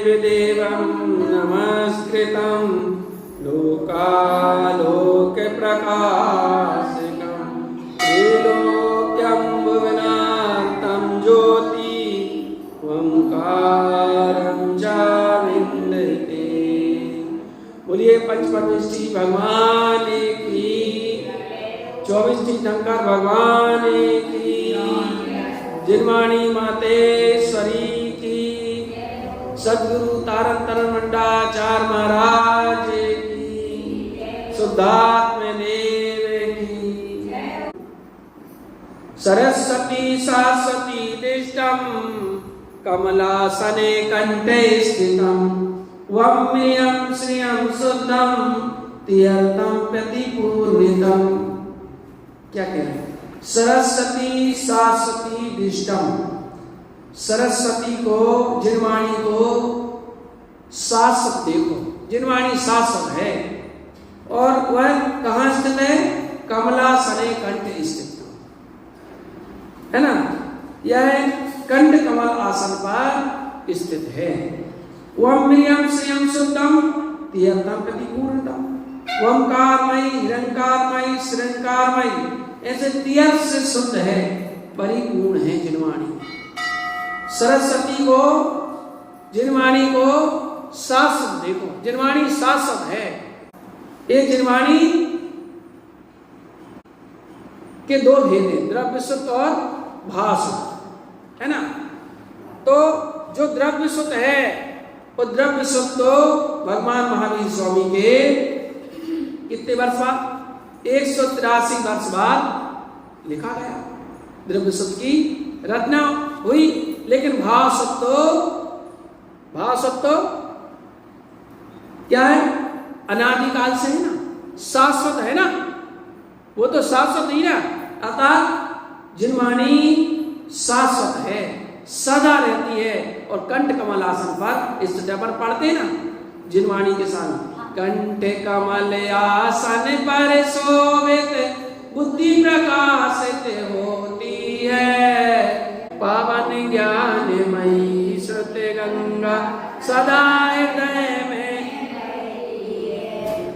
देवं नमस्कृतं लोकालोके प्रकाशकं त्रिलोक्यं भुवनार्थं ज्योति ओंकारं च विन्दते। बोलिए पंचपरमेष्ठी भगवान की, 24 तीर्थंकर भगवान की, जिनवाणी मातेश्वरी की, सद्गुरु तारण तरण मंडाचार्य महाराज की, शुद्धात्म देव की। सरस्वती सरस्वती दिष्टम कमलासने कंठे स्थितम वम्यं श्रियं शुद्धं तीर्थं प्रतिपूर्णितम। क्या कह रहे हैं? सरस्वती सरस्वती दिष्टम, सरस्वती को, जिनवाणी को शाश्वत देखो। जिनवाणी शाश्वत है और वह कहाँ स्थित है? कमलासने कंठ स्थित है ना। यह कंठ कमल आसन पर स्थित है। ओमयं श्रियं शुद्धं तीर्थं प्रतिपूर्णितम। ओमकारमयी, हिरण्यकारमयी, श्रृंगारमयी, ऐसे तीर्थ से शुद्ध है, परिपूर्ण है जिनवाणी। सरस्वती को, जिनवाणी को शाश्वत देखो। जिनवाणी शाश्वत है। ये जिनवाणी के दो भेद हैं, द्रव्य शुद्ध और भासुद्ध, है ना। तो जो द्रव्य शुद्ध है वो द्रव्य शुद्ध तो भगवान महावीर स्वामी के कितने वर्ष बाद? 183 वर्ष बाद लिखा गया। द्रव्य शुद्ध की रचना हुई, लेकिन भाव सत्व क्या है? अनादिकाल से है ना, शाश्वत है ना, वो तो शाश्वत ही ना। अतः जिनवाणी शाश्वत है, सदा रहती है। और कंठ कमल आसन पर स्थित पर पढ़ते ना जिनवाणी के साथ, कंठ कमल आसन पर शोभित बुद्धि प्रकाशित होती है, पावन ज्ञानमयी श्रुति गंगा सदा हृदय में,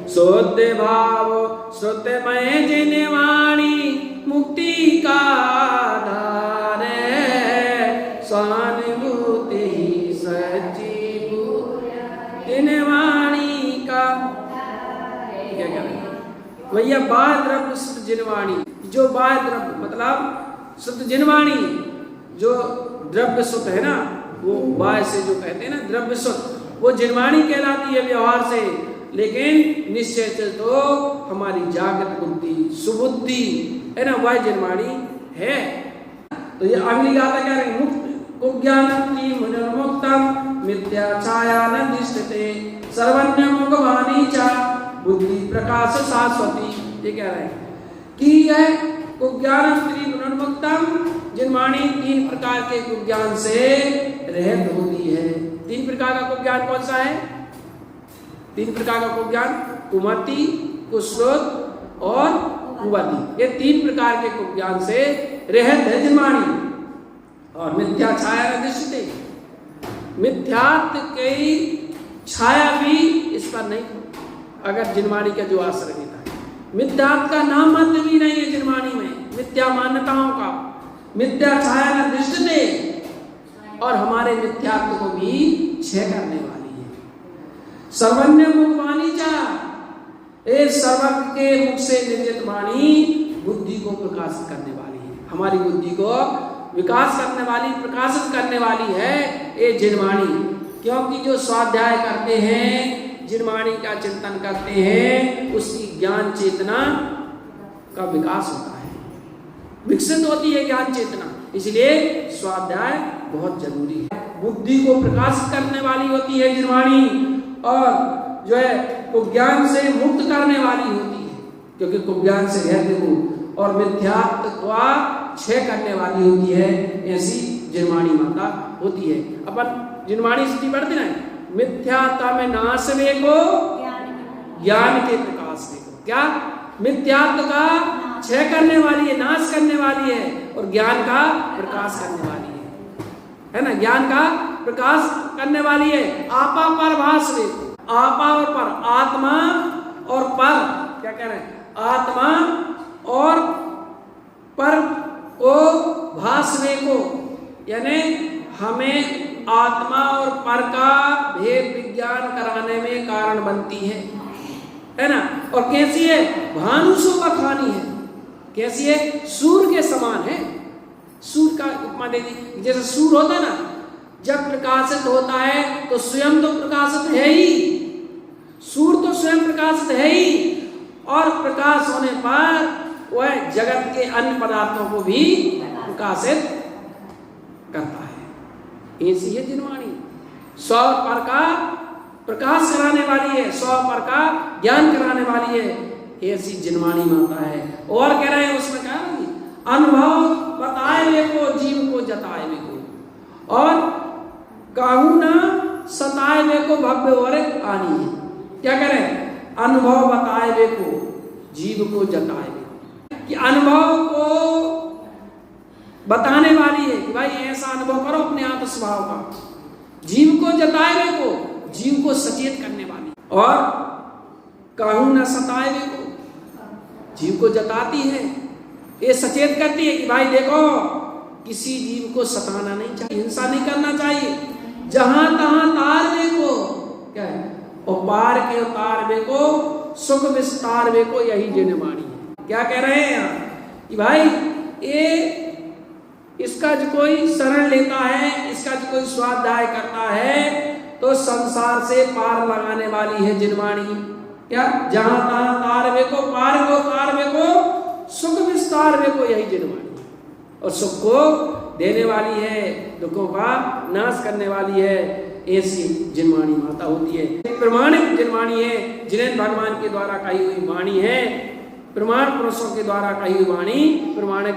शुद्ध भाव श्रुतिमय जिनवाणी मुक्ति का आधार है, स्वानुभूति सच्ची जिनवाणी का। क्या कह रहे हैं भैया? बाह्य द्रव्य शुद्ध जिनवाणी, जो बाह्य द्रव्य मतलब शुद्ध जिनवाणी, जो द्रव्य शुद्ध है ना, वो बाह्य से जो कहते हैं ना द्रव्य शुद्ध, वो जिनवाणी कहलाती है व्यवहार से। लेकिन निश्चय से तो हमारी जागृत बुद्धि, सुबुद्धि है ना, वह जिनवाणी है। तो ये अगली गाथा क्या है? मुक्त कुज्ञानंती मुनिर्मुक्तम मिथ्या छाया न दिष्टते सर्वज्ञ मुखवाणी चा बुद्धि प्रकाश शाश्वती। ये कह रहे हैं कि यह कुज्ञानंती मुनिर्मुक्तम, जिनवाणी 3 प्रकार के कुज्ञान से रहित होती है। 3 प्रकार का कुज्ञान कौन सा है? 3 प्रकार का कुज्ञान, कुमति, कुश्रोत और कुवति। ये 3 प्रकार के कुज्ञान से रहित है जिनवाणी। और मिथ्या छाया न दिष्टते, मिथ्यात्व की छाया भी इस पर नहीं, अगर जिनवाणी का जो आश्रय लेता है। मिथ्यात्व का नाम मात्र भी नहीं है जिनवाणी में, मिथ्या मान्यताओं का। मिथ्या छाया न दिष्टते, और हमारे मिथ्यात्व को भी क्षय करने वाली है। सर्वज्ञ मुखवाणी चा, इस सर्वज्ञ के मुख से निर्गत वाणी बुद्धि को प्रकाशित करने वाली है, हमारी बुद्धि को विकास करने वाली, प्रकाशित करने वाली है ये जिनवाणी। क्योंकि जो स्वाध्याय करते हैं, जिनवाणी का चिंतन करते हैं, उसकी ज्ञान चेतना का विकास होता है, विकसित होती है ज्ञान चेतना। इसलिए स्वाध्याय बहुत जरूरी है। बुद्धि को प्रकाशित करने वाली होती है जिनवाणी, और जो है कुज्ञान से मुक्त करने वाली होती है, क्योंकि कुज्ञान से रहते हो, और मिथ्यात्व का क्षय करने वाली होती है। ऐसी जिनवाणी माता होती है। अपन जिनवाणी स्थिति बढ़ती ना, मिथ्यात्व में नाश देखो, ज्ञान के प्रकाश देखो। क्या? मिथ्यात्व का क्षय करने वाली है, नाश करने वाली है, और ज्ञान का प्रकाश करने वाली है ना। ज्ञान का प्रकाश करने वाली है। आपा पर भास्वे, आपा और पर, आत्मा और पर, क्या कह रहे हैं, आत्मा और पर को भास्वे को, यानी हमें आत्मा और पर का भेद विज्ञान कराने में कारण बनती है ना। और कैसी है, भानुसो बखानी है, कैसी है, सूर्य के समान है। सूर्य का उपमा दे दी, जैसे सूर्य होता है ना, जब प्रकाशित होता है तो स्वयं तो प्रकाशित है ही, सूर्य तो स्वयं प्रकाशित है ही, और प्रकाश होने पर वह जगत के अन्य पदार्थों को भी प्रकाशित करता है। ऐसी है जिनवाणी, 100 पर का प्रकाश कराने वाली है, 100 पर का ज्ञान कराने वाली है, ऐसी जिनवाणी माता है। और कह रहे हैं उसमें क्या है, अनुभव बताए वे को, जीव को जताए वे को, और काहू ना सताए वे को, भव्य और आनी है। क्या करें, अनुभव बताए वे को, जीव को जताए वे को, कि अनुभव को बताने वाली है कि भाई ऐसा अनुभव करो अपने आत्म स्वभाव का। जीव को जताए वे को, जीव को सचेत करने वाली, और काहू न सताए वे को, जीव को जताती है, ये सचेत करती है कि भाई देखो किसी जीव को सताना नहीं चाहिए, हिंसा नहीं करना चाहिए, जहां तहां तार वे को, क्या है, और पार के उतार वे को, सुख विस्तार वे को, यही जिनवाणी है। क्या कह रहे हैं यहाँ कि भाई ये इसका जो कोई शरण लेता है, इसका जो कोई स्वाध्याय करता है तो संसार से पार लगाने वाली है जिनवाणी। क्या, जहां तहां तार वे को, पार को तार वे को, सुख विस्तार वे को, यही जिनवाणी, और सुख को देने वाली है, दुखों का नाश करने वाली है, ऐसी जिनवाणी माता होती है। प्रमाणिक जिनवाणी है, जिन्हें भगवान के द्वारा कही हुई वाणी है, प्रमाण पुरुषों के द्वारा कही हुई वाणी प्रमाणिक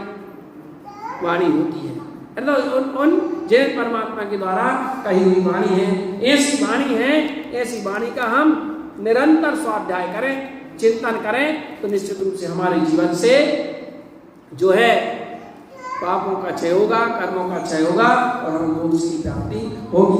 वाणी होती है, उन जिन परमात्मा के द्वारा कही हुई वाणी है, ऐसी वाणी है। ऐसी वाणी का हम निरंतर स्वाध्याय करें, चिंतन करें, तो निश्चित रूप से हमारे जीवन से जो है पापों का क्षय होगा, कर्मों का क्षय होगा, और हम मोक्ष की प्राप्ति होगी।